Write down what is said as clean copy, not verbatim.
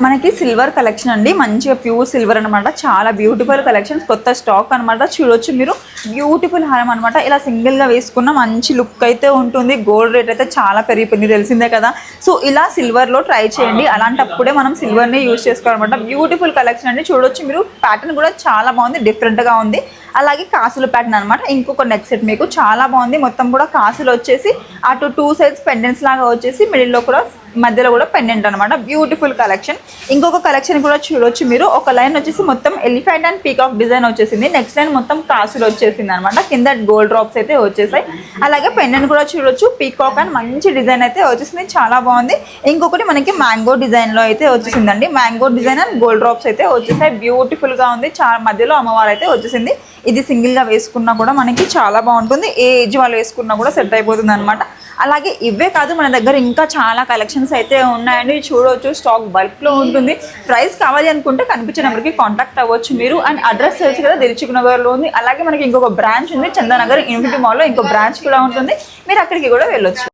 మనకి silver collection అండి, మంచిగా ప్యూర్ సిల్వర్ అనమాట. చాలా బ్యూటిఫుల్ కలెక్షన్స్, కొత్త స్టాక్ అనమాట. చూడొచ్చు మీరు, బ్యూటిఫుల్ హారం అనమాట. ఇలా సింగిల్గా వేసుకున్న మంచి లుక్ అయితే ఉంటుంది. గోల్డ్ రేట్ అయితే చాలా పెరిగిపోయింది, తెలిసిందే కదా. సో ఇలా సిల్వర్లో ట్రై చేయండి, అలాంటప్పుడే మనం సిల్వర్ని యూజ్ చేసుకోవాలన్నమాట. బ్యూటిఫుల్ కలెక్షన్ అండి. చూడొచ్చు మీరు, ప్యాటర్న్ కూడా చాలా బాగుంది, డిఫరెంట్గా ఉంది. అలాగే కాసుల ప్యాటర్న్ అనమాట. ఇంకొక నెక్ సెట్ మీకు చాలా బాగుంది. మొత్తం కూడా కాసులు వచ్చేసి అటు 2 సైడ్స్ పెండెంట్స్ లాగా వచ్చేసి మిడిల్లో కూడా మధ్యలో కూడా పెండెంట్ అనమాట. Beautiful collection. ఇంకొక కలెక్షన్ కూడా చూడొచ్చు మీరు. ఒక లైన్ వచ్చేసి మొత్తం ఎలిఫెంట్ అండ్ పీకాక్ డిజైన్ వచ్చేసింది. నెక్స్ట్ లైన్ మొత్తం కాసులు వచ్చేసింది అనమాట. కింద గోల్డ్ డ్రాప్స్ అయితే వచ్చేసాయి. అలాగే పెండెంట్ కూడా చూడొచ్చు, పీకాక్ అండ్ మంచి డిజైన్ అయితే వచ్చేసింది, చాలా బాగుంది. ఇంకొకటి మనకి మ్యాంగో డిజైన్లో అయితే వచ్చేసిందండి. Mango design and gold drops అయితే వచ్చేసాయి. బ్యూటిఫుల్గా ఉంది. చాలా మధ్యలో అమ్మవారు అయితే వచ్చేసింది. ఇది సింగిల్గా వేసుకున్నా కూడా మనకి చాలా బాగుంటుంది. ఏ ఏజ్ వాళ్ళు వేసుకున్నా కూడా సెట్ అయిపోతుంది అనమాట. అలాగే ఇవే కాదు, మన దగ్గర ఇంకా చాలా కలెక్షన్స్ అయితే ఉన్నాయండి. చూడవచ్చు, స్టాక్ బల్క్లో ఉంటుంది. ప్రైస్ కావాలి అనుకుంటే కనిపించే నెంబర్కి కాంటాక్ట్ అవ్వచ్చు మీరు. అండ్ అడ్రస్ తెలుసు కదా, దిల్సుఖ్ నగర్లో ఉంది. అలాగే మనకి ఇంకొక బ్రాంచ్ ఉంది, చందానగర్ ఇన్ఫినిటీ మాల్లో ఇంకో బ్రాంచ్ కూడా ఉంటుంది. మీరు అక్కడికి కూడా వెళ్ళొచ్చు.